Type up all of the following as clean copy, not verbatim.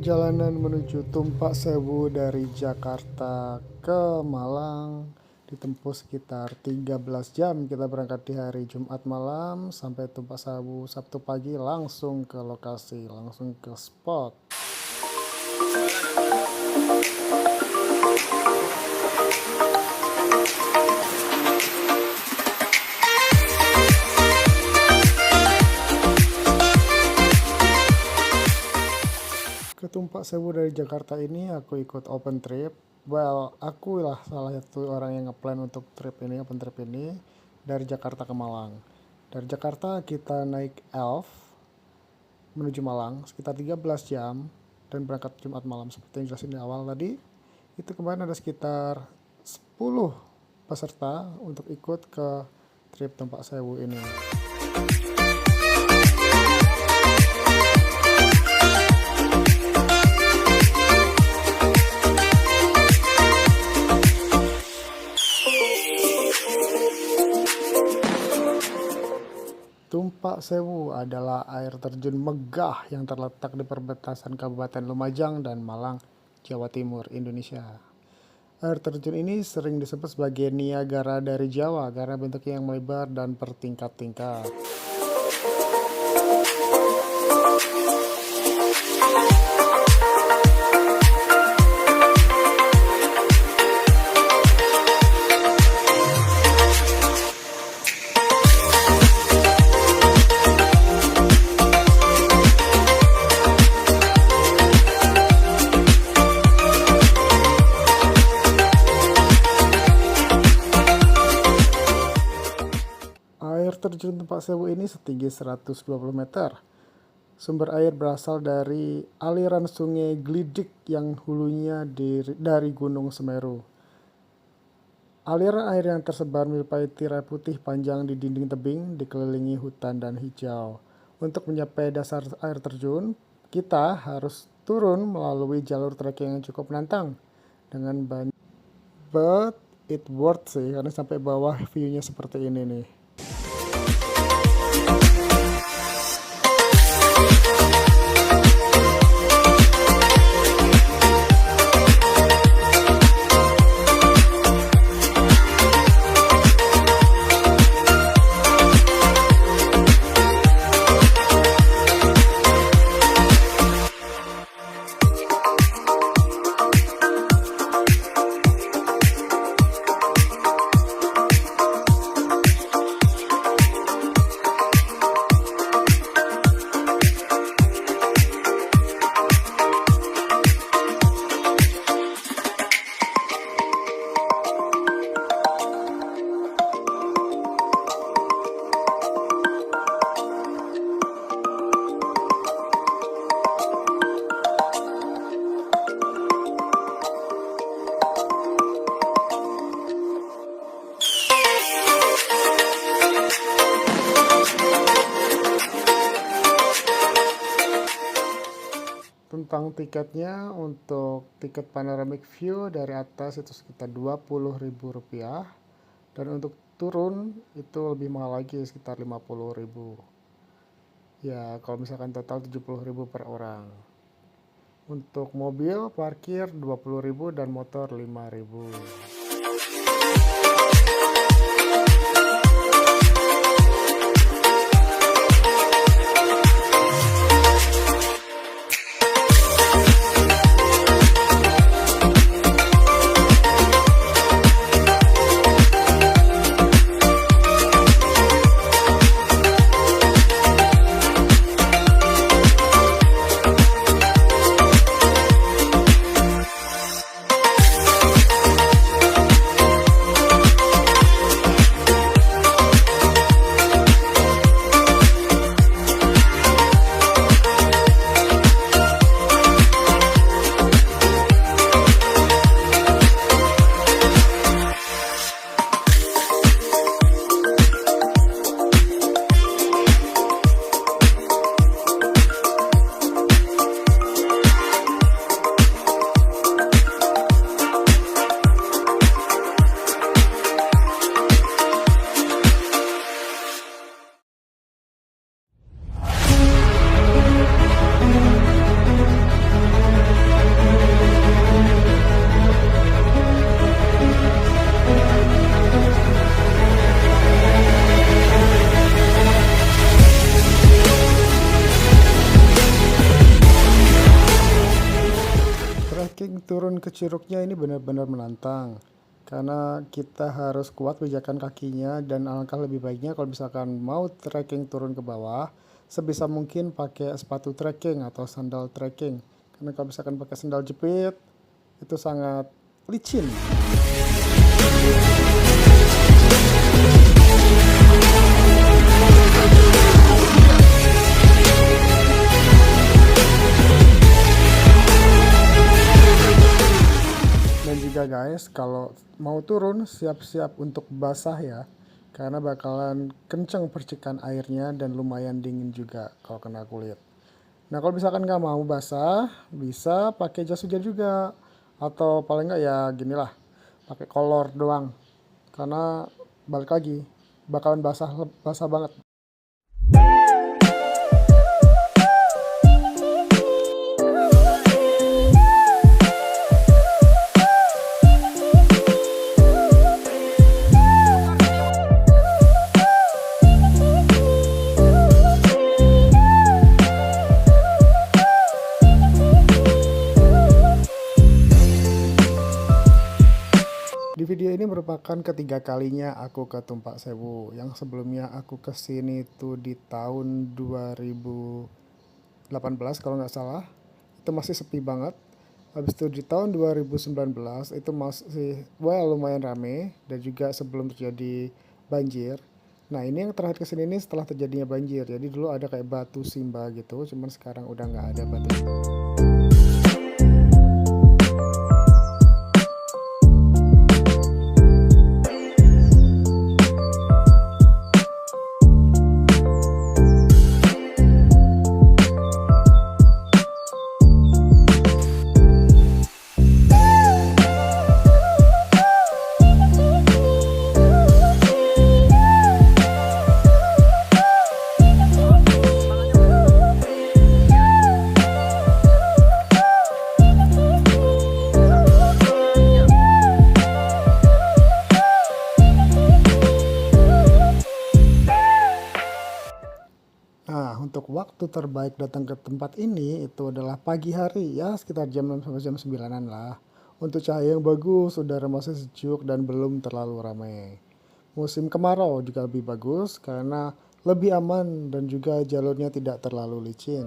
Perjalanan menuju Tumpak Sewu dari Jakarta ke Malang ditempuh sekitar 13 jam. Kita berangkat di hari Jumat malam sampai Tumpak Sewu Sabtu pagi, langsung ke lokasi, langsung ke spot. Ke Tumpak Sewu dari Jakarta ini aku ikut open trip. Well, aku lah salah satu orang yang ngeplan untuk open trip ini dari Jakarta ke Malang. Dari Jakarta kita naik Elf menuju Malang sekitar 13 jam dan berangkat Jumat malam seperti yang jelasin di awal tadi. Itu kemarin ada sekitar 10 peserta untuk ikut ke trip Tumpak Sewu ini. Tumpak Sewu adalah air terjun megah yang terletak di perbatasan Kabupaten Lumajang dan Malang, Jawa Timur, Indonesia. Air terjun ini sering disebut sebagai Niagara dari Jawa karena bentuknya yang melebar dan bertingkat-tingkat. Air terjun Tumpak Sewu ini setinggi 120 meter. Sumber air berasal dari aliran sungai Glidik yang hulunya dari Gunung Semeru. Aliran air yang tersebar menyerupai tirai putih panjang di dinding tebing, dikelilingi hutan dan hijau. Untuk mencapai dasar air terjun, kita harus turun melalui jalur trekking yang cukup menantang dengan banyak, but it worth sih karena sampai bawah view-nya seperti ini nih. Tentang tiketnya, untuk tiket panoramic view dari atas itu sekitar Rp20.000 dan untuk turun itu lebih mahal lagi sekitar Rp50.000. Ya, kalau misalkan total Rp70.000 per orang. Untuk mobil parkir Rp20.000 dan motor Rp5.000. turun ke Curugnya ini benar-benar menantang, karena kita harus kuat pijakan kakinya dan alangkah lebih baiknya kalau misalkan mau trekking turun ke bawah, sebisa mungkin pakai sepatu trekking atau sandal trekking. Karena kalau misalkan pakai sandal jepit, itu sangat licin. Dan juga guys, kalau mau turun siap-siap untuk basah ya, karena bakalan kenceng percikan airnya dan lumayan dingin juga kalau kena kulit. Nah kalau misalkan nggak mau basah, bisa pakai jas hujan juga, atau paling nggak ya gini lah, pakai kolor doang, karena balik lagi bakalan basah basah banget. Di video ini merupakan ketiga kalinya aku ke Tumpak Sewu. Yang sebelumnya aku kesini tuh di tahun 2018 kalau nggak salah. Itu masih sepi banget. Habis itu di tahun 2019 itu masih lumayan rame dan juga sebelum terjadi banjir. Nah ini yang terakhir kesini ini setelah terjadinya banjir. Jadi dulu ada kayak batu simba gitu, cuman sekarang udah nggak ada batu. Nah, untuk waktu terbaik datang ke tempat ini itu adalah pagi hari ya, sekitar jam 6 sampai jam 9-an lah. Untuk cahaya yang bagus, udara masih sejuk dan belum terlalu ramai. Musim kemarau juga lebih bagus karena lebih aman dan juga jalurnya tidak terlalu licin.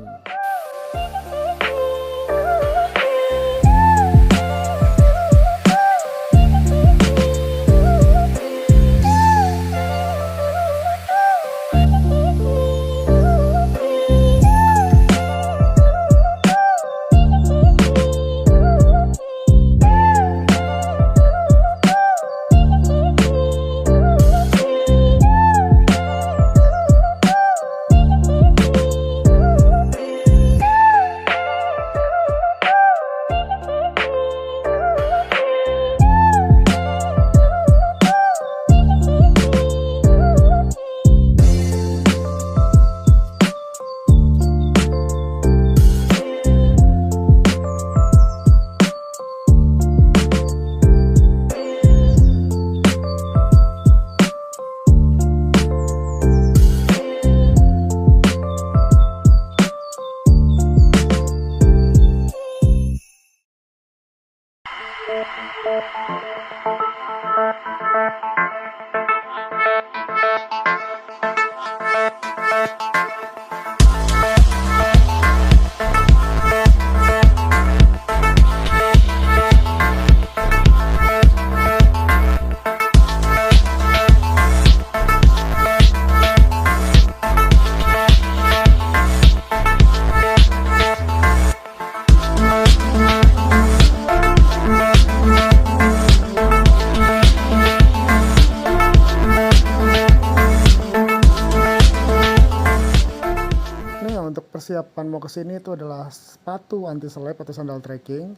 Untuk persiapan mau kesini itu adalah sepatu anti selip atau sandal trekking,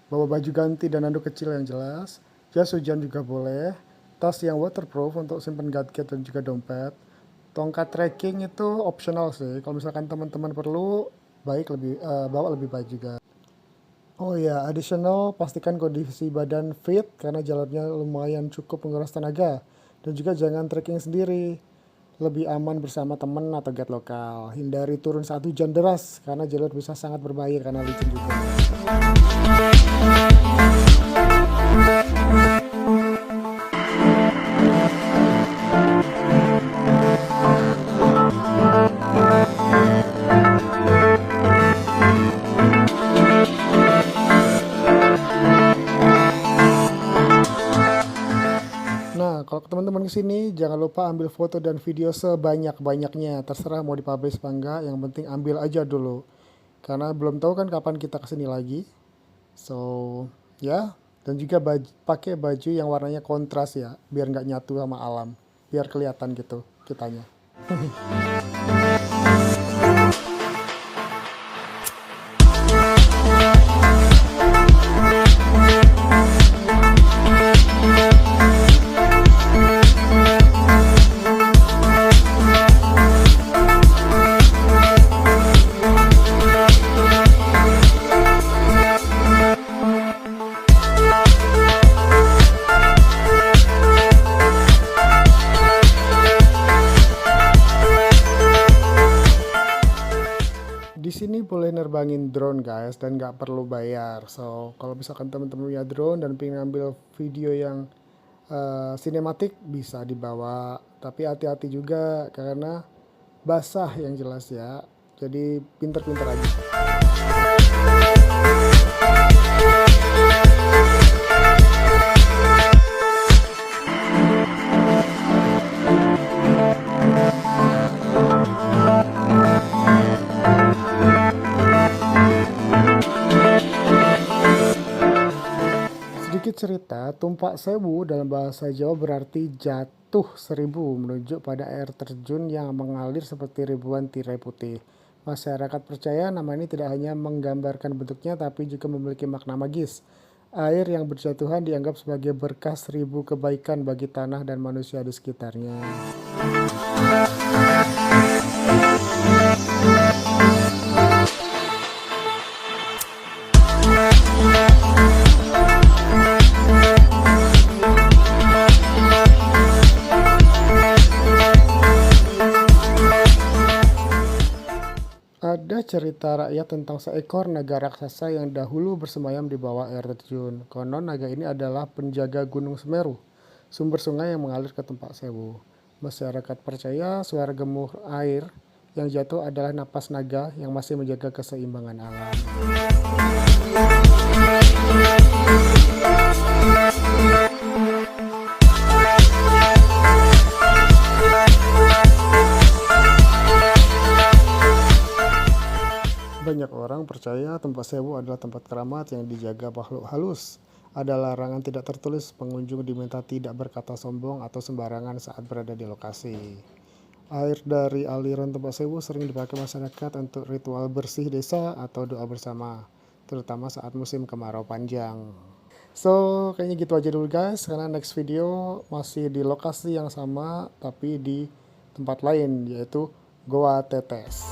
bawa baju ganti dan handuk kecil yang jelas, jas hujan juga boleh, tas yang waterproof untuk simpan gadget dan juga dompet. Tongkat trekking itu optional sih, kalau misalkan teman-teman perlu bawa lebih baik juga. Oh ya, additional pastikan kondisi badan fit karena jalurnya lumayan cukup menguras tenaga, dan juga jangan trekking sendiri. Lebih aman bersama teman atau guide lokal. Hindari turun saat hujan deras karena jalur bisa sangat berbahaya karena licin juga. Sebelum kesini jangan lupa ambil foto dan video sebanyak-banyaknya. Terserah mau dipublish apa enggak, yang penting ambil aja dulu. Karena belum tahu kan kapan kita kesini lagi. So ya, dan juga pakai baju yang warnanya kontras ya, biar nggak nyatu sama alam, biar kelihatan gitu kitanya. Di sini boleh nerbangin drone guys dan nggak perlu bayar. So kalau misalkan teman-teman punya drone dan pengen ambil video yang sinematik bisa dibawa. Tapi hati-hati juga karena basah yang jelas ya. Jadi pinter-pinter aja. Sedikit cerita, tumpak sewu dalam bahasa Jawa berarti jatuh seribu, menunjuk pada air terjun yang mengalir seperti ribuan tirai putih. Masyarakat percaya nama ini tidak hanya menggambarkan bentuknya tapi juga memiliki makna magis. Air yang berjatuhan dianggap sebagai berkah seribu kebaikan bagi tanah dan manusia di sekitarnya. Ada cerita rakyat tentang seekor naga raksasa yang dahulu bersemayam di bawah air terjun. Konon naga ini adalah penjaga Gunung Semeru, sumber sungai yang mengalir ke Tumpak Sewu. Masyarakat percaya suara gemuruh air yang jatuh adalah napas naga yang masih menjaga keseimbangan alam. Banyak orang percaya Tumpak Sewu adalah tempat keramat yang dijaga makhluk halus. Ada larangan tidak tertulis, pengunjung diminta tidak berkata sombong atau sembarangan saat berada di lokasi. Air dari aliran Tumpak Sewu sering dipakai masyarakat untuk ritual bersih desa atau doa bersama, terutama saat musim kemarau panjang. So, kayaknya gitu aja dulu guys, karena next video masih di lokasi yang sama tapi di tempat lain, yaitu Goa Tetes.